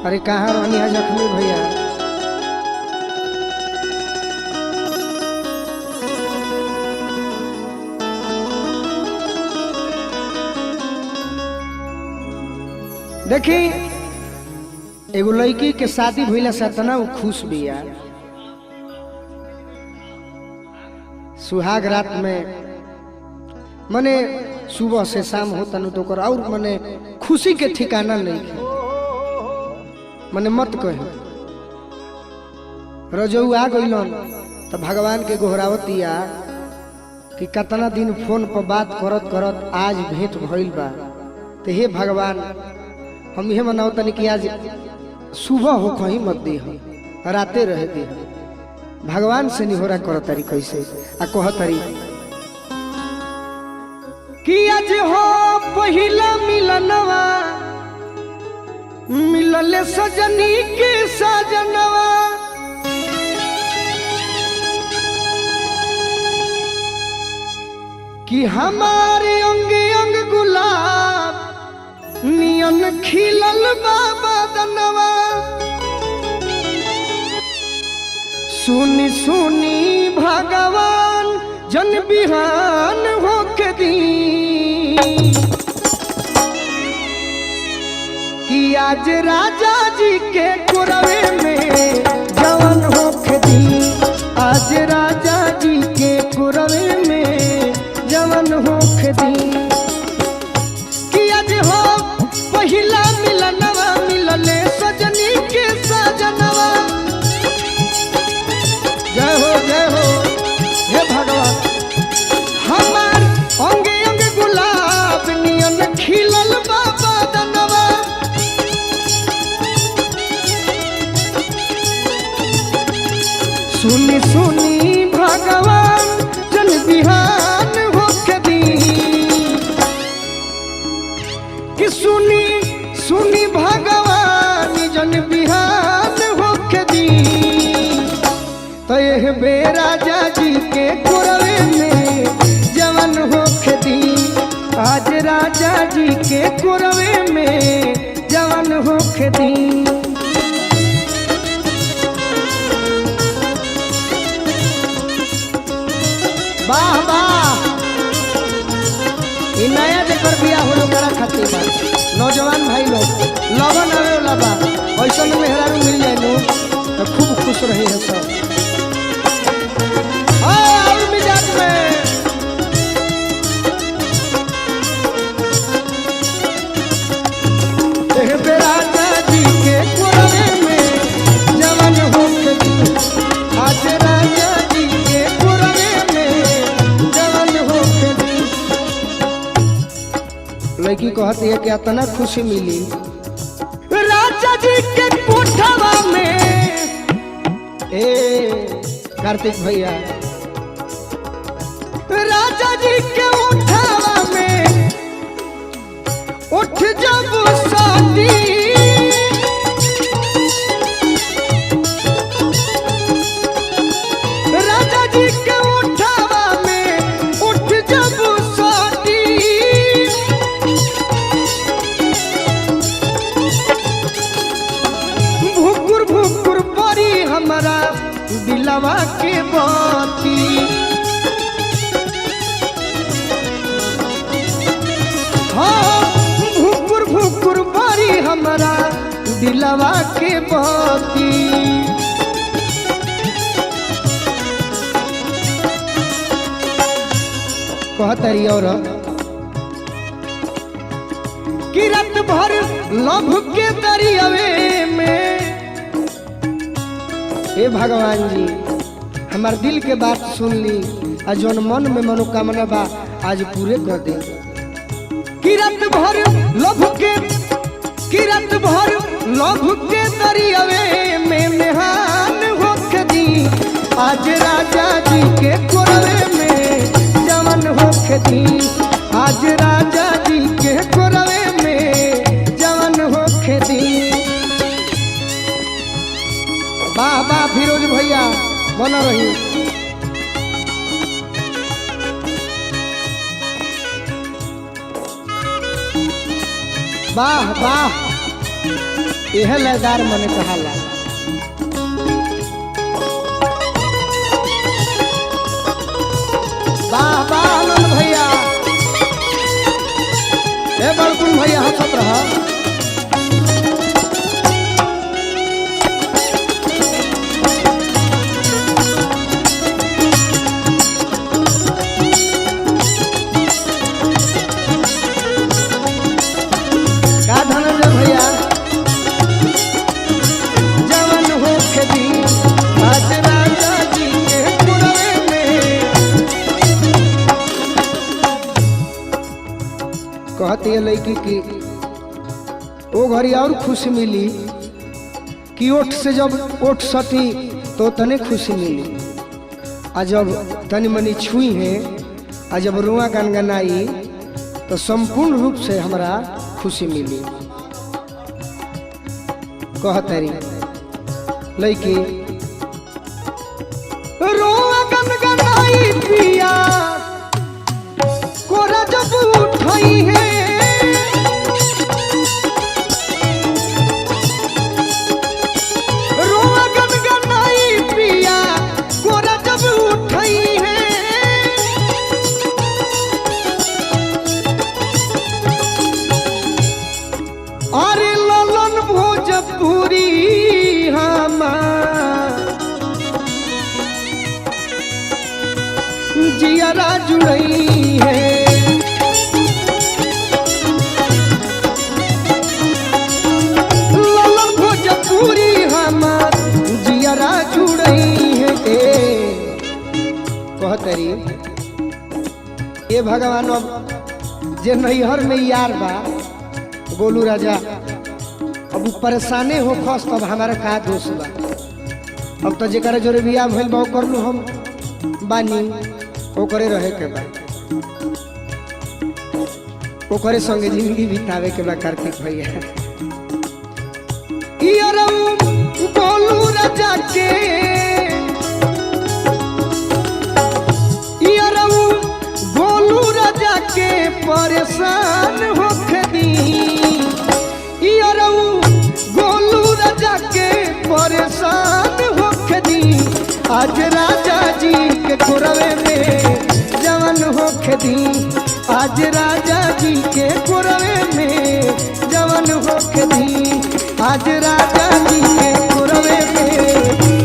अरे कहाँ रहनी है जख्मी भैया? देखी एगो लड़की के शादी भइला से तना वो खुश बिया। सुहाग रात में मने सुबह से शाम होता न तो कर और मने खुशी के ठिकाना नहीं है। मने मत कहे रजऊ आ गइलन तो भगवान के गोहरावतिया कि कितना दिन फोन पर बात करत करत आज भेंट भइल बा। तो हे भगवान हम ये मनाओ तनी कि आज सुबह हो कहीं मत दी राते रह दी। भगवान से निहोरा कर तारी कैसे आ कह तारी कि आज हो पहिला मिलनवा मिलले सजनी के सजनवा कि हमारे अंग अंग गुलाब नियन खिलल बाबा दनवा। सुनी सुनी भगवान जन बिहान होके दी कि आज राजा जी के कुरवे में जवन होके दी। आज राजा जी के कुरवे में जवन होके दी कि आज हो पहिला मिलनवा मिलले सजनी के सजनवा। जय हो हे भगवान हमार अंगे अंगे गुलाब नियन खिलल बाबा दनवा। सुनी सुनी भगवान जन बिहान होके दी कि सुनी सुनी भगवान जन बिहान होके दी। तो यह बेराजा जी के कुरवे में जवन होके दी। आज राजा जी के कुरवे में जवन होके दी। वाह वाह इ नया जेकर बिया होलो करा खातिर बा। नौजवान भाई लोग लगन आवे वाला बा ऐसा मेहरारू मिल जाए नु तो खूब खुश रहे हैं सब। और मिजाज में राजा जी के कुरवे में जवन होके दी। आज राजा जी के कुरवे में जवन होके दी। लड़की कहती है कि इतना खुशी मिली राजा जी के कोठवा में। कार्तिक भैया राजा जी के उठावा में उठ जब शादी राजा जी के उठावा में उठ जब शादी भुकुर भुकुर परी हमारा दिलवा के बाती। हाँ भुकुर भुकुर बारी हमारा दिलवा के बाती। कहतरी और कि रात भर लभ के दरियावे में। हे भगवान जी हमार दिल के बात सुन ली आ जौन मन में मनोकामना बा आज पूरे कर दे। कि रात भर लभ के दरियावे में मेहान होके दी। आज राजा जी के कुरवे में जवन होके दी। आज राजा जी के कुरवे में जवन होके दी। वाह वाह फिरोज भैया बना रही। वाह वाह यह लयदार मने कहाला। वाह वाह आनंद भैया, ए बड़कुन भैया हंसत रहा। कहती है लड़की की वो घड़ी और खुशी मिली कि ओठ से जब ओठ सटी तो तने खुशी मिली, आ जब तनी मनी छुई है, आ जब रुआ गनगनाई तो संपूर्ण रूप से हमरा खुशी मिली। कहतरी लड़की रुआ गनगनाई पिया कोरा जब उठाई है, रोआ गनगनाई पिया कोरा जब उठाई है। अरे ललन भोजपुरी जियारा जुड़ई है, ललन भोजपुरी हमार जियारा जुड़ई है। कहतरी ये भगवान अब जे नैहर में यार बा गोलू राजा, अब परेशाने हो खस तब हमारा का दोष बा। अब तो जेकर जोरे बियाह भइल बा कर लू हम बानी, ओकरे रहे के बा, ओकरे संगे जिंदगी बितावे के बा। कार्तिक भैया गोलू राजा के गोलू राजा के परेशान होके दी, गोलू राजा के परेशान होके दी। आज राजा जी के कोरवे में जवान होके दी, आज राजा जी के कोरवे में जवान होके दी, आज राजा जी के कोरवे में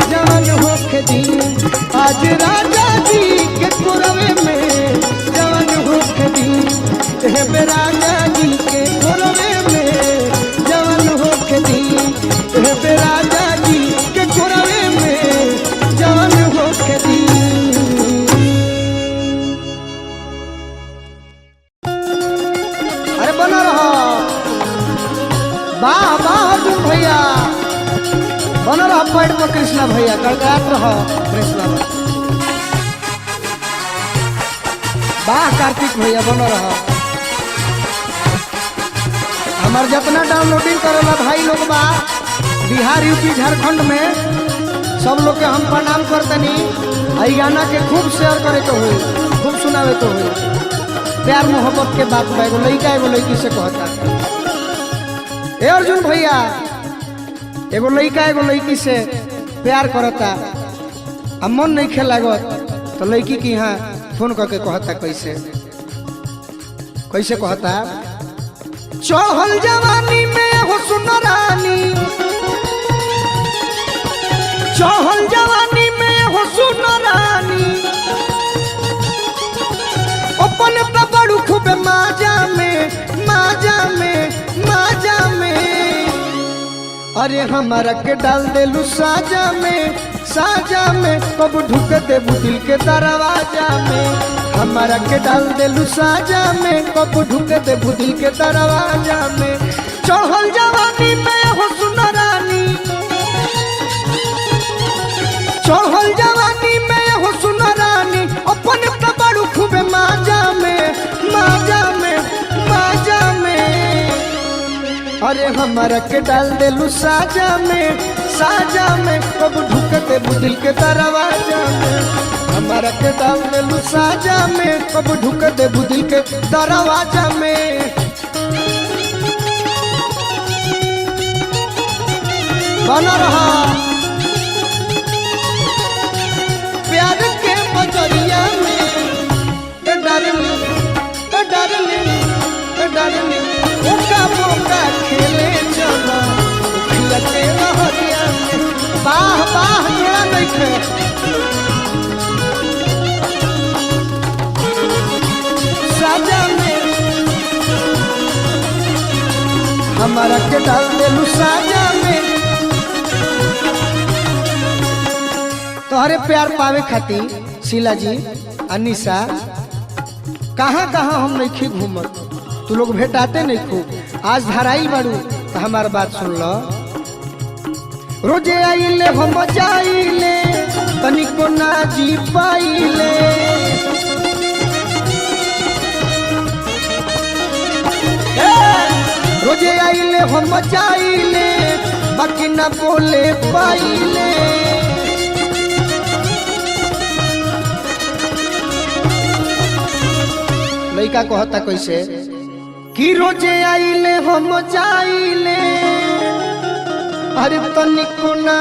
जवान होके दी, आज राजा जी के कोरवे में जवान होके दी। हे राजा जी के कोरवे में जवान होके दी, हे राजा जी के कोरवे में जवान होके दी। अरे बना रहा, वाह वाह तुम भैया, बना रहा पैड में कृष्णा भैया, कड़कड़ात रहा कृष्णा भैया। वाह कार्तिक भैया बना रहा। हमार जितना डाउनलोडिंग करेला भाई लोग बा बिहार यूपी झारखंड में, सब लोग के हम प्रणाम करतनी। आई गाना के खूब शेयर करे तो हुई, खूब सुनावे तो हुई। प्यार मोहब्बत के बात बा, एगो लड़का एगो लड़की से कहता। ए अर्जुन भैया, एगो लड़का एगो लड़की से प्यार करता, अब मन नहीं खेल लागत तो लड़की की यहाँ फोन करके कहता। कैसे कैसे कहता? चढ़ल जवानी में हो सुनरानी, चढ़ल जवानी में हो सुनरानी, अपन बड़ू खूब माजा में माजा में माजा में। अरे हमारा के डाल देलू साजा में साजा में, कब ढुक दे दिल के दरवाजा में। हमारा के डाल देलू साजा में, कब ढुक दे दिल के दरवाजा में। चढ़ल जवानी में हो सुनरानी, चढ़ल जवानी में हो सुनरानी, अपन बड़ू खूब माजा में माजा में माजा में। अरे हमारा के डाल देलू साजा में साजा में, कब ढुकते दिल के दरवाजा में। हमारा के डाल देलू साजा में, कब ढुकते दिल के दरवाजा में। बना रहा प्यार के बजरिया में डार्लिंग ओका बोका खेले चलो खिलते रहरिया में बाह बाह जोड़ा नहीं थे साजा में हमारा के डाल देलू साजा में तोहरे प्यार पावे खातिर शीला जी अनिशा कहाँ कहाँ हम नहीं घूमत तू लोग भेटाते नहीं खूब आज धराई बाड़ू तो हमार बात सुन लो रोजे आइले हम जाइले तनिको ना जी पाइले रोजे आइले हम जाइले बाकी ना बोले पाइले लड़का कहता कैसे कि रोजे आइले हम जाइले अरे तनिको ना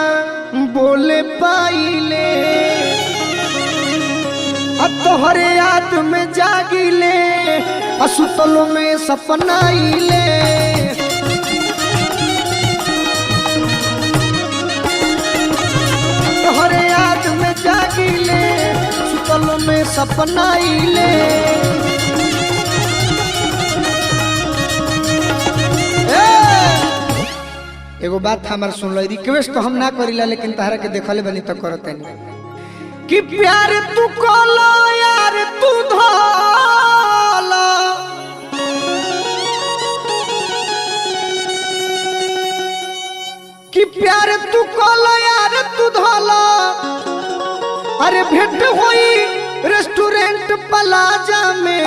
बोले पाइले तोहरे याद में जागिले असुतलों में सपनाइले तोहरे याद में जागिले सुतलों में सपनाइले एगो बात हमार सुन लो रिक्वेस्ट तो हम ना करीला लेकिन तहरा के देखले बनी तो करते नहीं कि प्यार तू कोलो यार तू धोलो कि प्यार तू कोलो यार तू धोलो अरे भेंट हुई रेस्टोरेंट प्लाजा में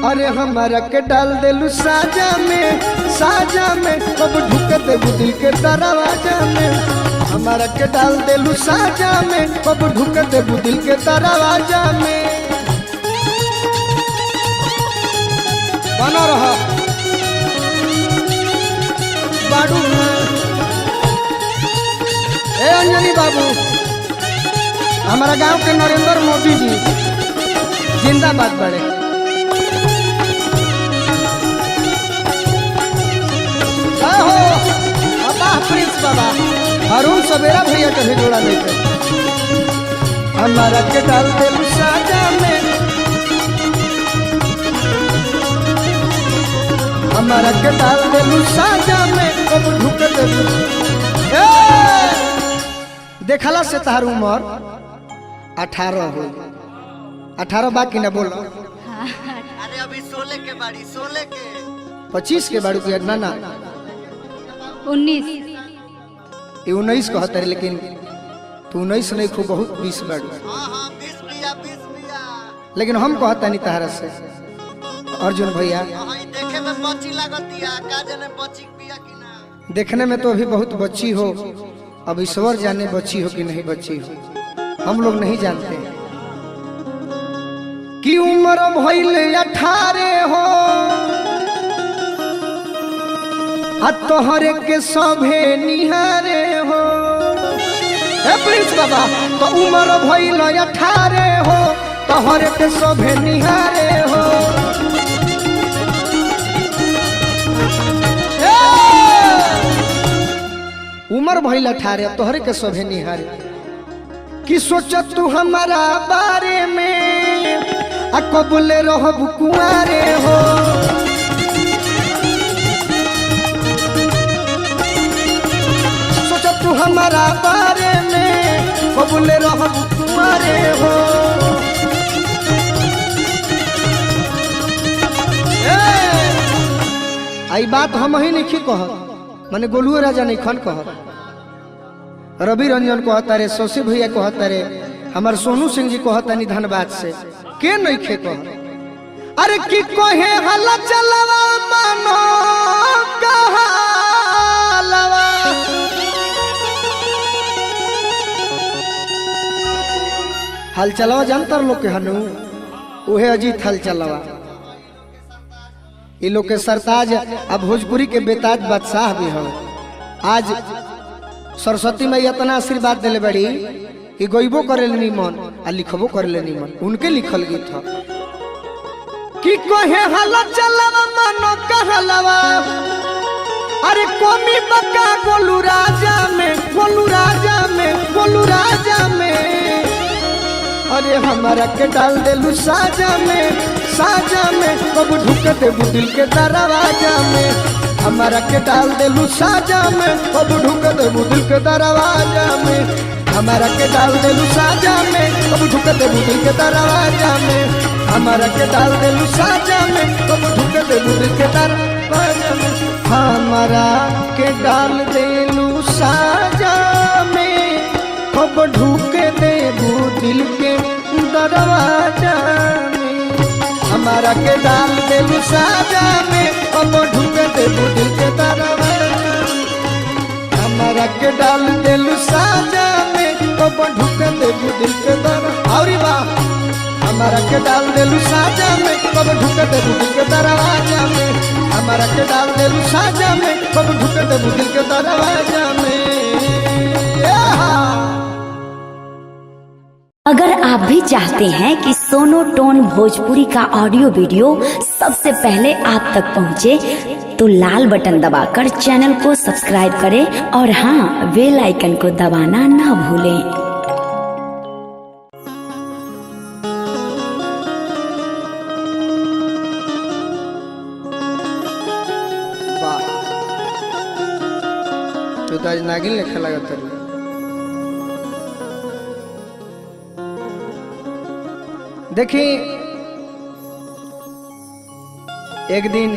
अरे हमारा के डाल देलू साजा में कब ढुक देबू दिल के दरवाजा में हमारा के डाल देलू साजा में कब ढुक देबू दिल के दरवाजा में बना रहा बाडू ए अंजनी बाबू हमारा गांव के नरेंद्र मोदी जी जिंदाबाद बड़े प्रिंस बाबा अरुण सवेरा भैया कभी जोड़ा नहीं थे हमारा के डाल दे साजा में हमारा के डाल दे साजा में कब ढुक दे देखला से तार उम्र 18 हो 18 बाकी ना बोलो अरे अभी 16 के बाड़ी 16 के 25 के बाड़ू की ना 19 ये 19 कहते लेकिन तू 19 नहीं खूब बहुत 20 बाड़ू हां 20 पिया लेकिन हम कहता नहीं तहरा से अर्जुन भैया देखे में बच्ची लागतिया का जाने बच्ची पिया कि ना देखने में तो अभी बहुत बच्ची हो अब ईश्वर जाने बच्ची हो कि नहीं बच्ची हो हम लोग नहीं जानते कि उम्र भइल 18 हो तोहरे के सभे निहारे हो प्रिंस बाबा तो उम्र भइल 18 हो तोहरे के सभे निहारे हो उम्र भइल 18 तोहरे के सभे निहारे कि सोच तू हमारा बारे में कबूले रहब कुआरे हो तू हमारा बारे में कबूले रहब तुम्हारे हो आई बात हम ही नहीं कह माने गोलुओ राजा नहीं खन कह रवि रंजन कहता रे शशि भैया कहता रे हमार सोनू सिंह जी कहता नहीं धनबाद से के नहीं खे कह अरे की कहे हला चलवा मानो कहालवा हल चलावा जानतर लोग के हनु उहे अजीत हल चलावा ये लोग के सरताज अब भोजपुरी के बेताज बादशाह भी हो। आज सरस्वती मैया इतना आशीर्वाद दिले बड़ी कि गईबो करे निमन आ लिखबो करे निमन। उनके लिखल गीत था कि कहे हला चलवा मनो कहलवा अरे कोमी बका गोलू राजा में गोलू राजा में गोलू राजा में अरे हमारा के डाल देलू साजा में कब ढुक देबू दिल के दरवाजा में हमारा के डाल देलू साजा में कब ढुक देबू दिल के दरवाजा में हमारा के डाल देलू साजा में कब ढुक देबू दिल के दरवाजा में हमारा के डाल देलू साजा में कब ढुक देबू दिल के दरवाजा में हमारा के डाल देलू साजा में कब ढुक देबू दिल के दरवाजा में हमारा के डाल देलू साजा में कब ढुक देबू दिल के दरवाजा हमारा के डाल देलू साजा में कब ढुक देबू दिल के दरवाजा और वाह हमारा के डाल देलू साजा में कब ढुक देबू दिल के दरवाजा में हमारा के डाल देलू साजा में कब ढुक देबू दिल के दरवाजा में। अगर आप भी चाहते हैं कि सोनो टोन भोजपुरी का ऑडियो वीडियो सबसे पहले आप तक पहुंचे, तो लाल बटन दबाकर चैनल को सब्सक्राइब करें और हाँ, बेल आइकन को दबाना ना भूलें। तो आज नागिन लिखा लगा था देखी एक दिन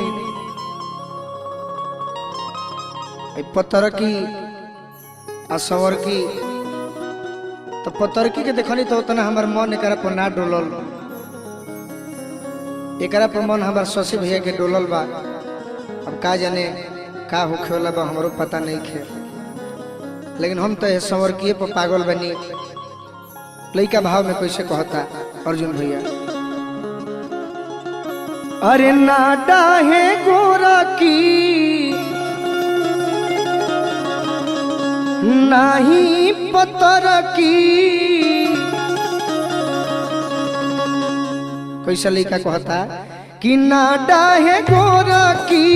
पत्थर की असवर की तो पत्थरकी के देखनी तो उतना हमार मन एक पर ना डोलल एक पर मन हमार शशि भैया के डोलल बा। अब का जाने का होखे वाला बा हमारो पता नहीं खे, लेकिन हम तो संवर किए पर पागल बनी। लइका भाव में कैसे कहता अर्जुन भैया अरे ना डाहे गोरा की नाही पतर की कैसा लइका कहता कि ना डाहे गोरा की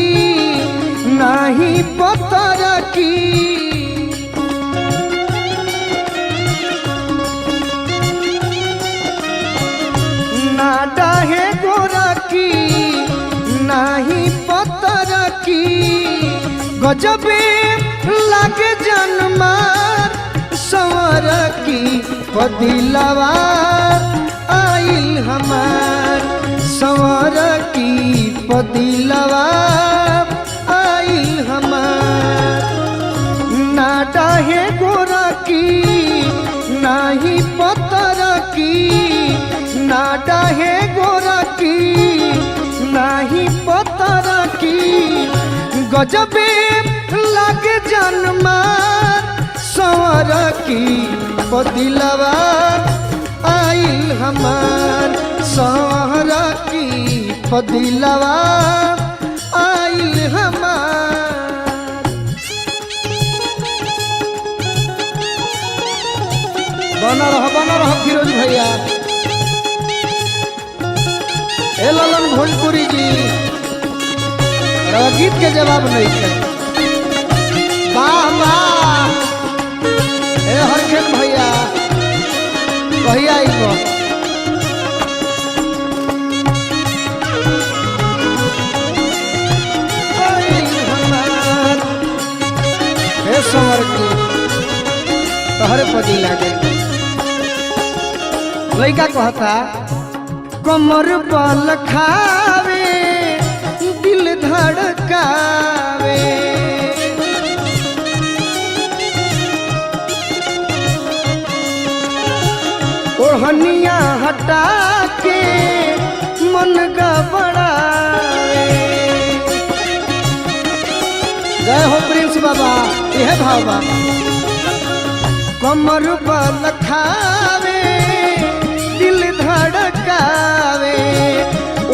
नाही पतर की ना डाहे गोरा की नाही पतर की गजबे लागे जनमार संवर की पदिलवा आइल हमार संवर की पदिलवा आइल हमार ना डाहे गोरा की नाही पतर की ना डाहे गोरा की नाही पतर की गजबे लागे जनमार संवर की पदिलवा आइल हमार संवर की पदिलवा आइल हमार। बना रहो फिरोज भैया ए ललन भोजपुरी जी गीत के जवाब नहीं थे। वाह वाह ए हरखेल भैया भैया इको हे समर की तहरे पदी लागे लइका कहता कमर बल खावे दिल धड़कावे ओढ़निया हटा के मन गबड़ावे। जय हो प्रिंस बाबा यह भावा कमर बल खावे दिल धड़कावे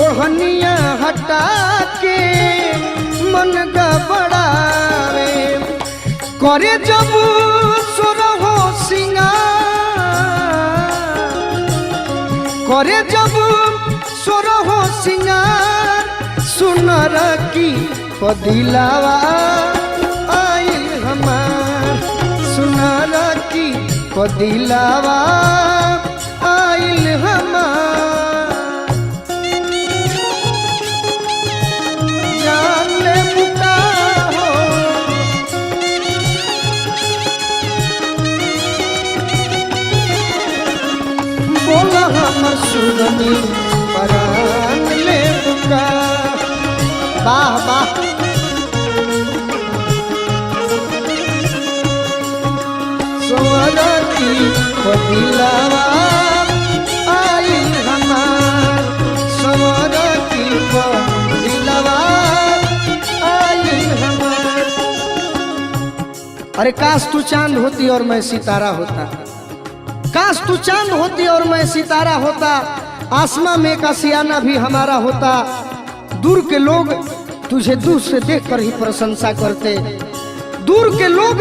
ओढ़निया हटा के करे जब सुरहो सिंगार करे जब सुरहो सिंगार सुनर की पदिलावा आइल हमार सुनर की पदिलावा आइल हमार जान ले बुका हो बोला हमर सुगनी परान ले बुका वाह वाह सोरा की पदिलावा आइल हमार सोरा की पदिलावा आइल हमार। अरे काश तू चांद होती और मैं सितारा होता काश तू चांद होती और मैं सितारा होता आसमां में का सियाना भी हमारा होता दूर के लोग तुझे दूर से देखकर ही प्रशंसा करते दूर के लोग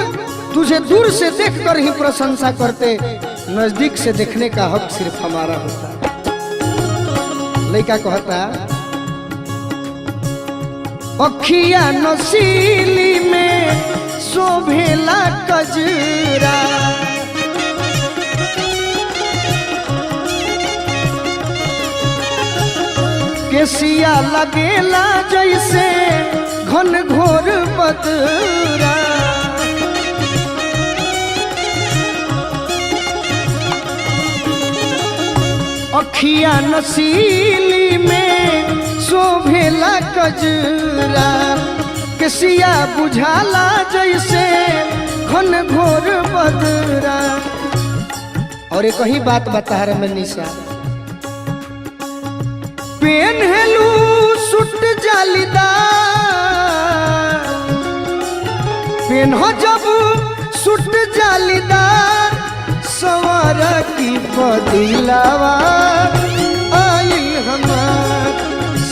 तुझे दूर से देखकर ही प्रशंसा करते नजदीक से देखने का हक सिर्फ हमारा होता। लड़का कहता अखिया नसीली में शोभेला कजरा केसिया लगेला जैसे घन घोर बदरा अखिया नसीली में शोभेला कजरा केसिया बुझाला जैसे घन घोर बदरा। और एक ही बात बता रहे मैं निशा पेन हेलू सुट जालीदार पेन हो जब सुट जालीदार सवार की पदिलावा आइल हमार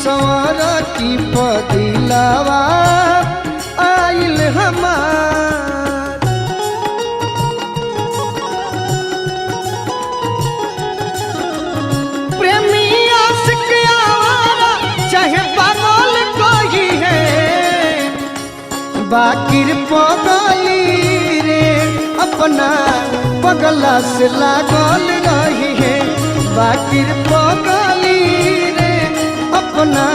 सवार की पदिलावा आइल हमार। प्रेमी आशिक आवारा चाहे पागल कोई है बाकिर पगली रे अपना पगला से लागल रही है बाकिर पगली रे अपना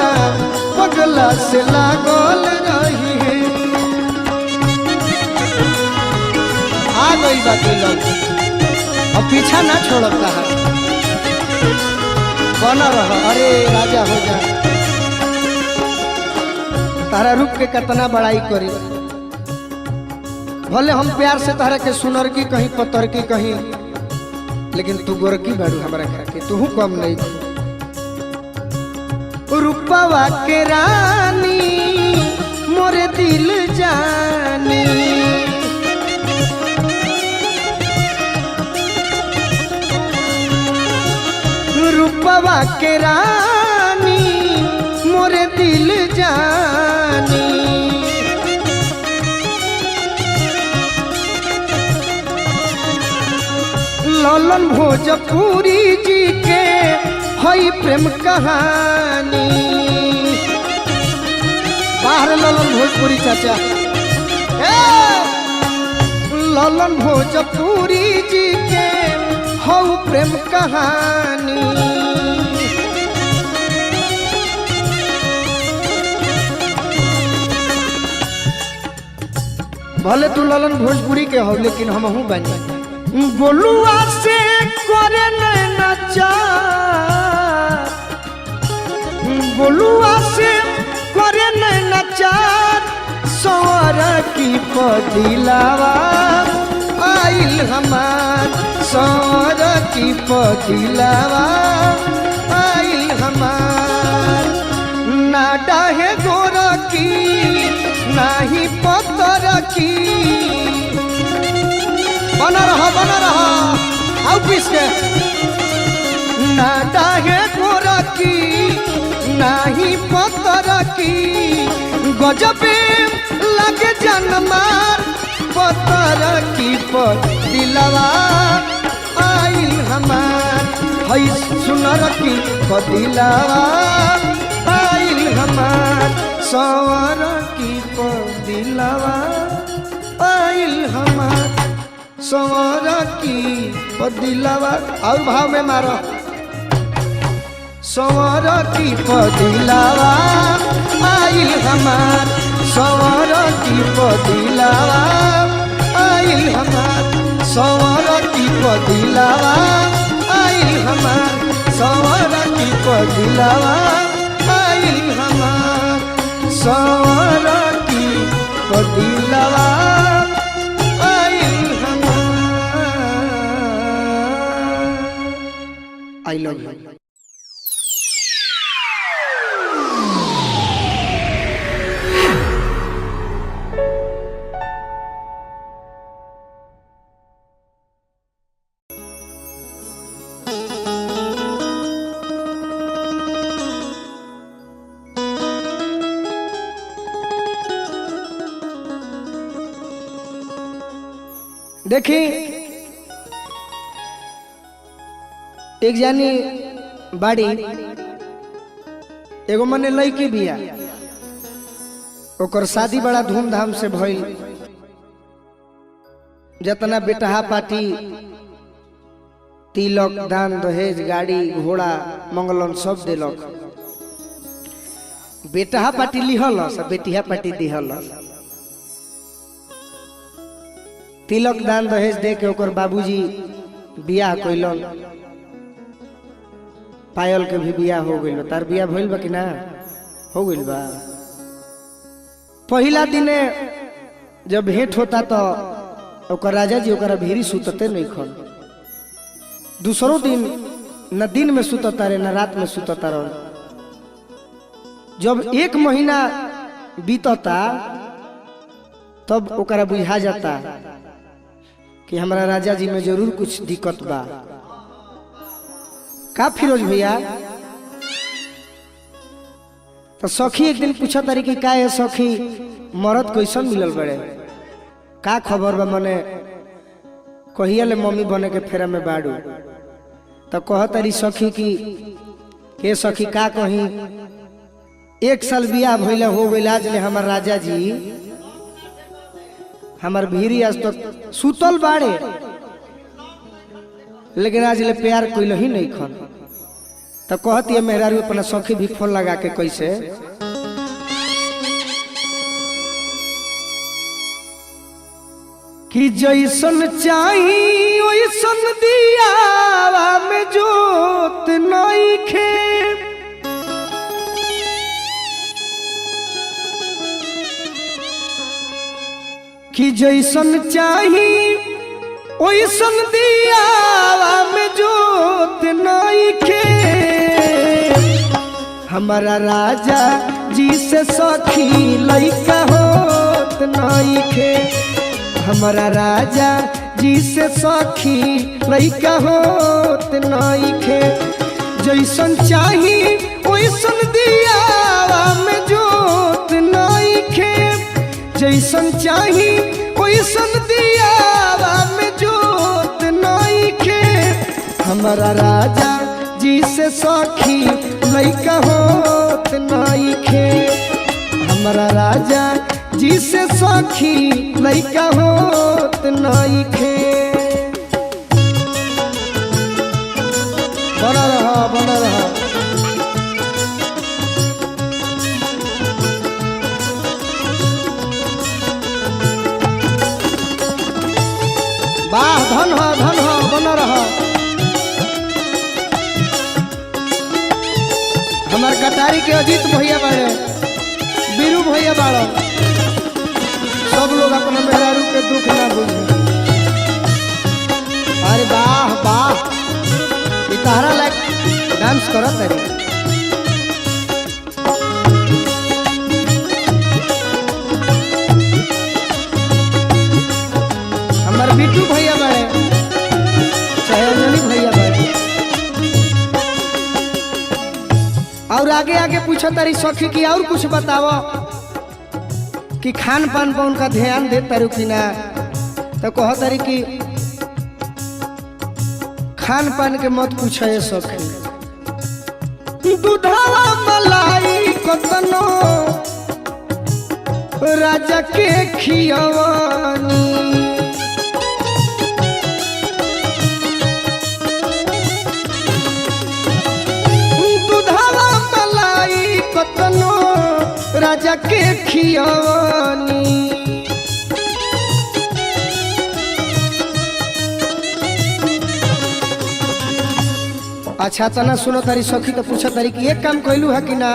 पगला से लागल रही है। आ गई बाकी लोग अब पीछा ना छोड़ता है बना रहा अरे राजा हो जा तारा रूप के कितना बड़ाई करी भले हम प्यार से तारा के सुनर की कहीं पत्थर की कहीं लेकिन तू गोरकी बाड़ू हमारा खाके तू कम नहीं रूपवा के रानी मोरे दिल जानी रूपवा के रानी मोरे दिल जानी ललन भोजपुरी जी के हई प्रेम कहानी बाहर ललन भोजपुरी चाचा ललन भोजपुरी जी के हऊ प्रेम कहानी भले तू ललन भोजपुरी के हो लेकिन हम हूँ बनी गोलुआ से करे नचार गोलुआ से करे नचार सवर की पदिलावा आइल हमार सवर की पदिलावा आइल हमार ना डाहे गोर की नाही पत्थर की बना रहा आओ पीस के ना डाहे गोर की नाही पत्थर की गजबे लगे जनमार पतर की दिलवा आइल हमार हई सुनर की दिलवा आइल हमार सवर की दिलवा आइल हमार सवर की दिलवा और भाव में मारो सवर की दिलवा आइल हमार सवर की दिलवा आइल हमार सवर की दिलवा आइल हमार सवर की दिलवा आइल हमार सवर की दिलवा आइल हमार आई लव यू। देखी एक जानी बाड़ी एगो मने लड़की बिया ओकर शादी बड़ा धूमधाम से भइल जतना बेटहा पार्टी तिलक दान दहेज गाड़ी घोड़ा मंगलन सब दिलक बेटहा पार्टी लिहल बेटिया पार्टी दिहल तिलक दान दहेज दे के ओकर बाबूजी बियाह कइलन पायल के भी बियाह हो गइल तार बियाह भइल बा कि ना हो गइल बा पहिला दिने जब भेंट होता तो ओकर राजा जी ओकरा भीरी सुतते नहीं खन दूसरों दिन न दिन में सुतता रहे न रात में सुतता रहे जब 1 महीना बीतता तब ओकरा बुझा जाता कि हमारा राजा जी में जरूर कुछ दिक्कत बा का फिरोज भैया तो सखी एक दिन पूछा तारी कि का है सखी मरद कैसन मिलल बड़े का खबर बा मने कहिया ले मम्मी बने के फेरा में बाड़ू तो कह तारी सखी की के सखी का कही 1 साल बियाह भइले हो गइल आज ले हमार राजा जी हमार भीरी आज तक सुतल बाड़े लेकिन आज ले प्यार कोई ही नहीं खन तो कहती है मेहरारू अपना सखी भी फोन लगा के कैसे कि जैसन चाही वैसन दियावा में जोत नहीं खे कि जैसन चाही ओइसन दियावा में जोत नहीं खे हमारा राजा जी से सखी लइका होत नहीं खे हमारा राजा जी से सखी लइका होत नहीं खे जैसन चाही ओइसन दियावा में जोत नहीं खे जैसन चाही ओइसन दियावा में जोत नहीं खे हमारा राजा जी से सखी लइका होत नहीं खे हमारा राजा जी से सखी लइका होत नहीं खे बना रहा वाह धन हो बना रहा हमार कटारी के अजीत भैया बाड़े बीरू भैया बाड़ा सब लोग अपना मेहरारू के दुख ना बुझे अरे वाह वाह तारा लायक डांस करत है हमार बिट्टू भैया बाड़े चाहे अंजलि भैया बाड़े और आगे आगे पूछा तारी सखी की और कुछ बताओ कि खान पान पर उनका ध्यान देता रू कि ना तो कह तारी कि खान पान के मत पूछे सखी, दूधवा मलाई कतनो राजा के खियवानी, दूधवा मलाई कतनो राजा के खियवानी। अच्छा तना सुनो तारी सखी तो पूछा तारी कि एक काम कैलू है कि ना,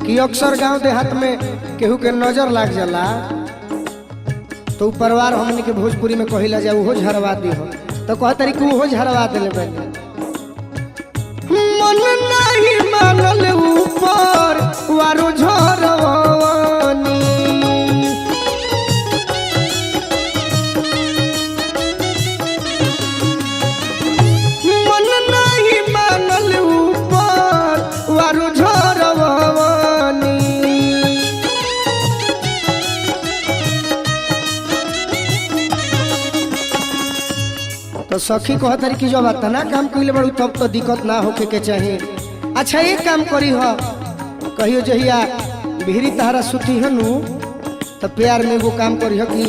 कि अक्सर गांव देहात में केहू के नजर लाग जाला तो परिवार हमने के भोजपुरी में कहिला जाए वो झरवा दी हो, तो कह तारी कि वो झरवा दिले बने। मन नहीं मानल ऊपर वारो झरवानी, मन नहीं मानल ऊपर वारो झरवानी। तो सखी कह तारी कि जब इतना काम कइले बड़ू तब तो दिक्कत ना होके के चाहिए। अच्छा एक काम करी हो, कहियो जहिया भिरी तहरा सुती है नु तो प्यार में वो काम करी हो कि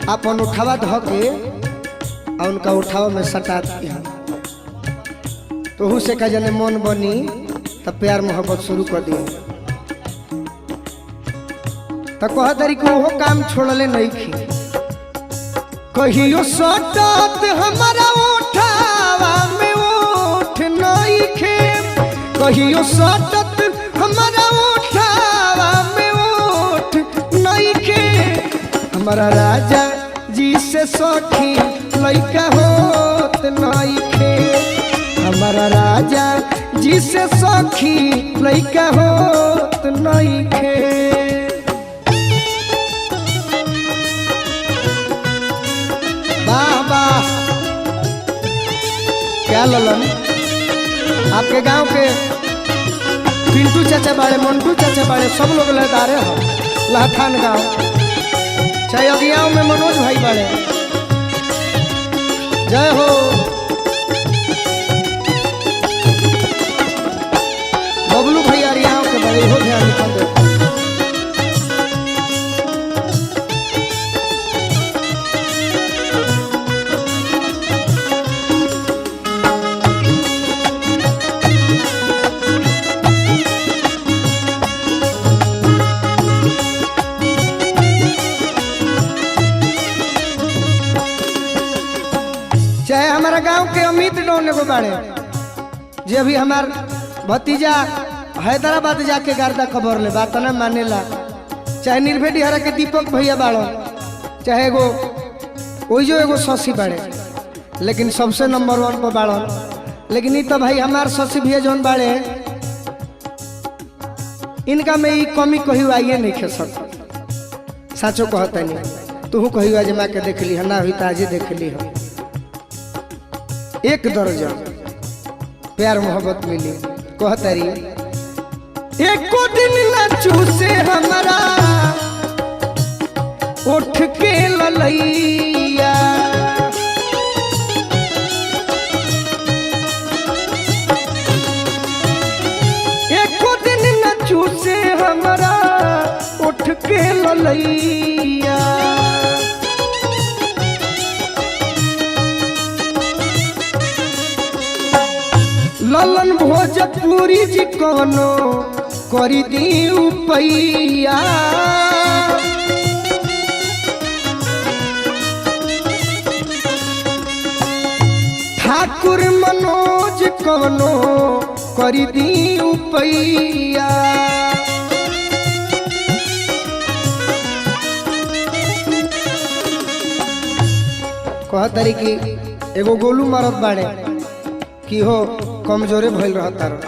अपन उठावा धो के और उनका उठावा में सटा दिया, तो से का जने मन बनी तो प्यार मोहब्बत शुरू कर दिया। तो कह तारी कि वो काम छोड़ले नहीं खी, कहियो सटत हमारा उठावा में उठ नहीं खे, कहियो सटत हमारा उठावा में उठ नहीं खे। हमारा राजा जी से सखी लइका होत नहीं खे, हमारा राजा जी से सखी लइका होत नहीं खे। वाह वाह, क्या ललन, आपके गांव के पिंटू चाचा बाड़े, मंटू चाचा बाड़े, सब लोग लहदारे हो लहठान गांव, चाहे अगियाओं में मनोज भाई बाड़े, जय हो। बबलू भैया रियाओं के बड़े हो ध्यान निकल दे। चाहे हमारा गांव के अमित डोन एगो बाड़े, जे अभी हमार भतीजा हैदराबाद जाके गर्दा खबर ले बात ना मानेला, चाहे निर्भेटी हरा के दीपक भैया बाड़ो, चाहे एगो ओइजो एगो शशि बाड़े, लेकिन सबसे नंबर 1 पर बाड़ो। लेकिन ये तो भाई हमार शशि भैया जौन बाड़े, इनका में ये कमी कही आइए नहीं खे सकता, साचो कहता नहीं। तू कही आज माँ के देख ली है ना, हुई तो आज देख ली है। एक दर्जन प्यार मोहब्बत मिली, कहतरी एको दिन न चूसे हमारा उठ के ललैया, एको दिन न चूसे हमारा उठ के ललैया। ललन भोजपुरी जी कोनो करी दी उपैया, ठाकुर मनोज कोनो करी दी उपैया। कह तरी कि एगो गोलू मरद बाड़े कि हो कमजोरे भइल रहता रह।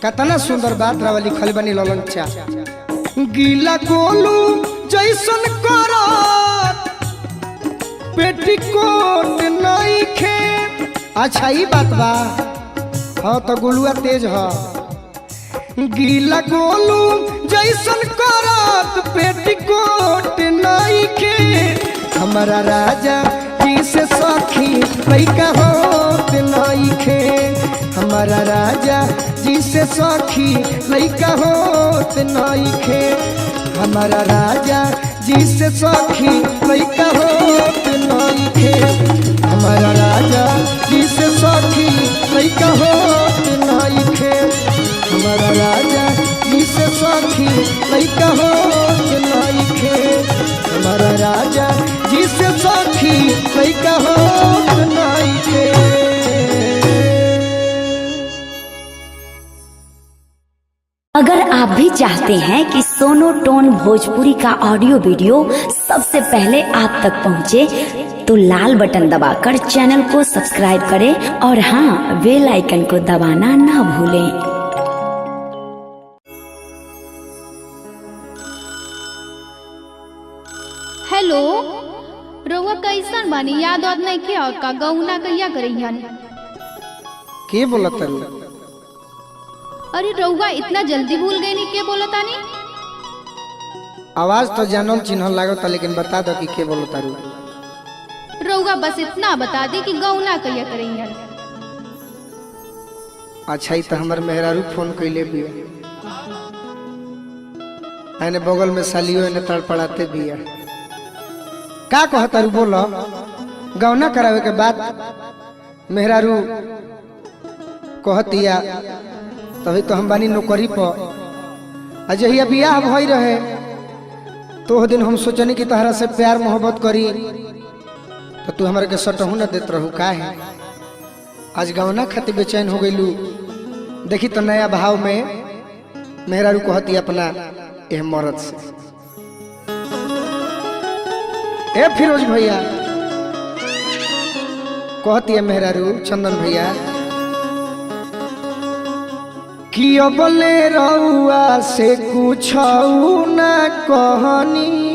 कतना सुंदर बात रावा लिखल बनी ललन चा, गीला गोलू जैसन करत पेटीकोट नहीं खे। अच्छा ही बात बा, हाँ तो गोलुआ तेज है। गीला गोलू जैसन करत पेटीकोट नहीं खे, हमारा राजा जी से सखी लइका होत नइखे। हमारा राजा जी से सखी लइका होत नइखे। हमारा राजा जी से सखी लइका होत नइखे। हमारा राजा जी से सखी लइका होत नइखे। हमारा राजा जी से सखी लइका होत नइखे। हमारा राजा जी से सखी लइका होत नइखे। अगर आप भी चाहते हैं कि सोनो टोन भोजपुरी का ऑडियो वीडियो सबसे पहले आप तक पहुंचे, तो लाल बटन दबाकर चैनल को सब्सक्राइब करें और हाँ, बेल आइकन को दबाना ना भूलें। हेलो, रउआ कैसन बानी? याद वाद नहीं किया का? गौना कहिया करिहन? के बोलत तारू? अरे रउआ इतना जल्दी भूल गई नी? के बोलतानी? आवाज तो जानल चिन्हल लागता, लेकिन बता दो कि के बोलत तारू। रउआ बस इतना बता दी कि गौना कहिया करिहन। अच्छा, ही तो हमार मेहरारू फोन कैले भी है, बगल में सालियो ने तड़पड़ाते भी है। का कहतारू बोलो? गौना करावे के बाद मेहरारू कहतिया, तभी तो हम बानी नौकरी पर। अजहिया बियाह भई रहे तो दिन हम सोचनी कि तहरा से प्यार मोहब्बत करी, तो तू हमारे के सटहू न देत रहू। का है आज गौना खातिर बेचैन हो गईलू? देखी तो नया भाव में मेहरारू कहती अपना यह मर्द से। ए फिरोज भैया, कहती है मेहरारू चंदन भैया कि अबले रउआ से कुछ न कहनी,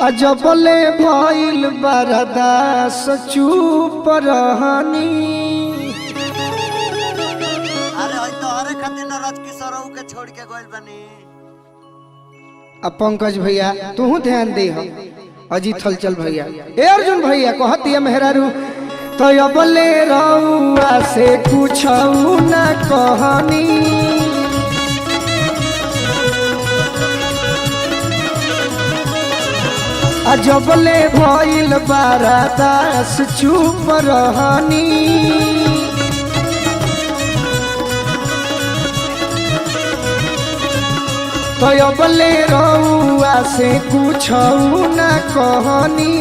अजबले भइल बरदास चुप रहनी। अरे होय तो अरे खातिर न राज किशोरऊ के छोड़ के गइल बनी। अब पंकज भैया तू ध्यान दे। अजीत हलचल भैया, ए अर्जुन भैया कहती है मेहरारू तो अबले रउआ से कुछ न कहनी, अजबले भइल बरदास चुप रहनी। तो अबले रउआ से कुछ न कहनी,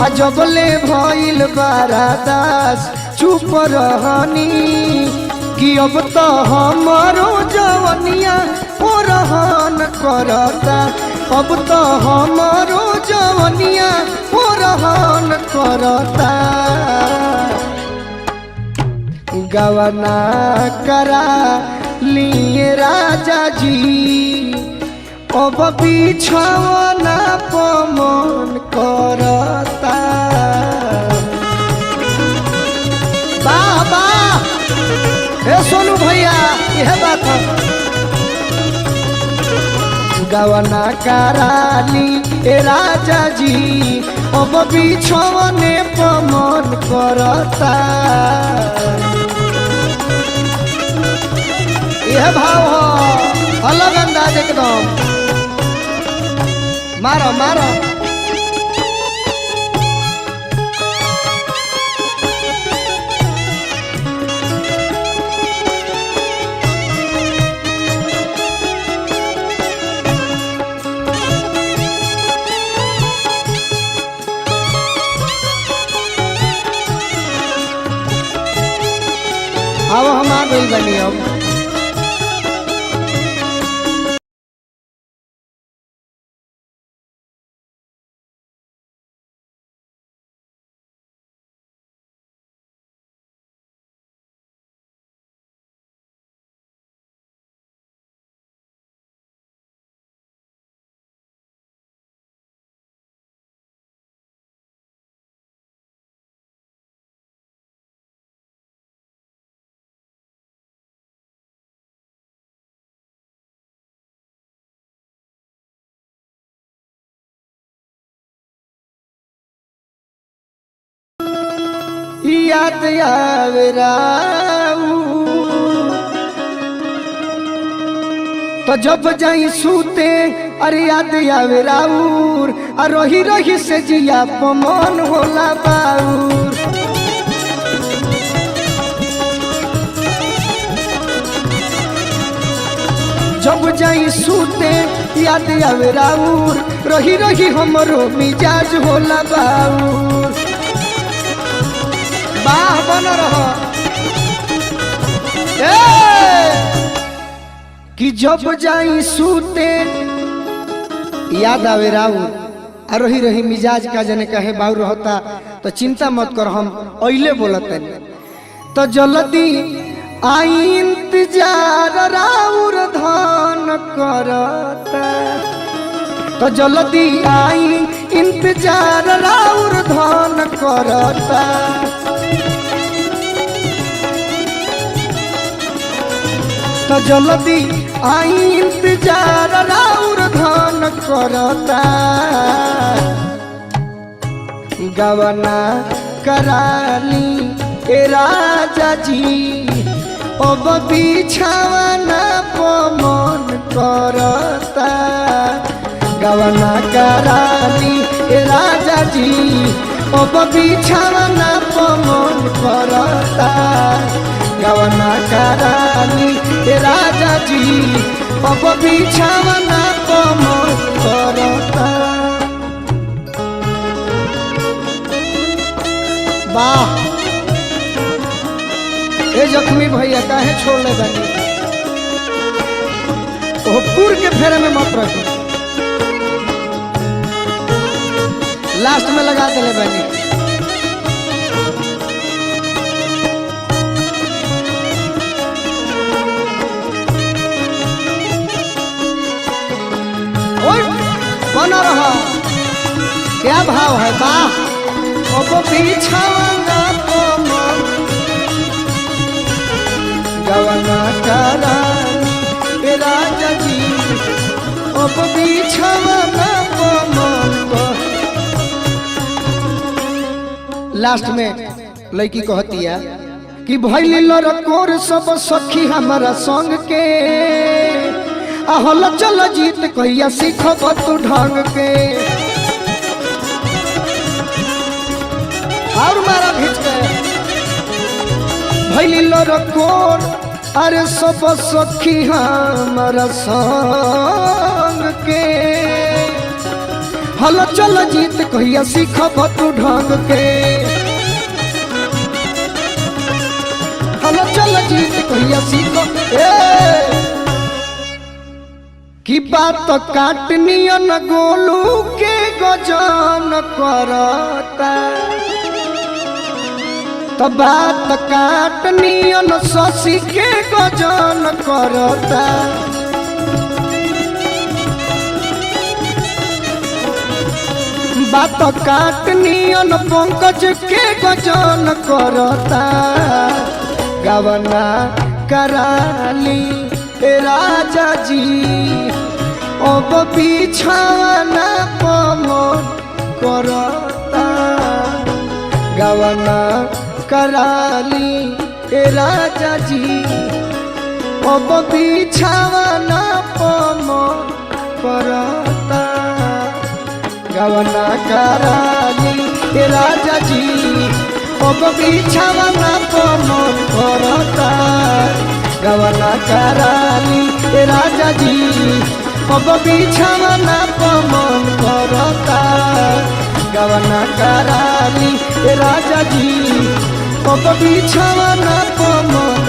अजबले भइल बरदास चुप रहनी। कि अब तो हमारो जवनिया ओ रहन करता, अब तो हमारो जवनिया ओ रहन करता। गवना करा लिए राजा जी, अब बिछौना पमन करता। बाबा ए सोनू भैया, यह बात है। गवना कराली ए राजा जी, अब बिछौने पमन करता। यह भाव हो अलग अंदाज एकदम। मारो मारो अब हम आ गई बनी। अब याद आवे राउर तो जब जाई सूते अरे याद आवे राउर आ रही रही से जिया पमन होला बाउर जब जाई सूते याद आवे राउर रही रही हमरो मिजाज होला बाउर बाह बन रहा कि जब जाई सूते याद आवे राउर आ रही रही मिजाज का जने कहे बाउर होता तो चिंता मत कर हम अइले बोलते तो जल्दी आई इंतजार राउर धान करता तो जल्दी आई इंतजार राउर धान करता तो जल्दी आई इंतजार राउर धान करता गवना कराली ए राजा जी अब बिछावना पमन करता गवना कराली ए राजा जी अब बिछावना पमन करता गवना कराली ए राजा जी अब बिछावना पमन करता वाह ए जख्मी भैया काहे छोड़ ले बानी ओ पूर के फेरे में मत रखो लास्ट में लगा दे ले बानी ओए बना रहा क्या भाव है वाह अब बिछावना पमन गवना कराली ए राजा जी अब बिछावना पमन लास्ट में लड़की कहती है कि भइली लड़कोर सब सखी हमारा संग के आहल चल जीत कहिया सीखब तू ढंग के और मारा भीच के भइली लड़कोर अरे सब सखी हमारा संग के हल चल जीत कहिया सीखब तू ढंग के हल चल जीत कहिया सीख की बात काटनियन गोलू के गजन करता तो बात काटनियन शशि के गजन करता बात काटनियन पंकज के गजन करता गवना कराली ए राजा जी अब बिछावना पमन करता गवना कराली ए राजा जी अब बिछावना पमन करता गवना कराली ए राजा जी अब बिछावना पमन करता गवना कराली ए राजा जी अब बिछावना पमन करता गवना कराली ए राजा जी अब बिछावना पमन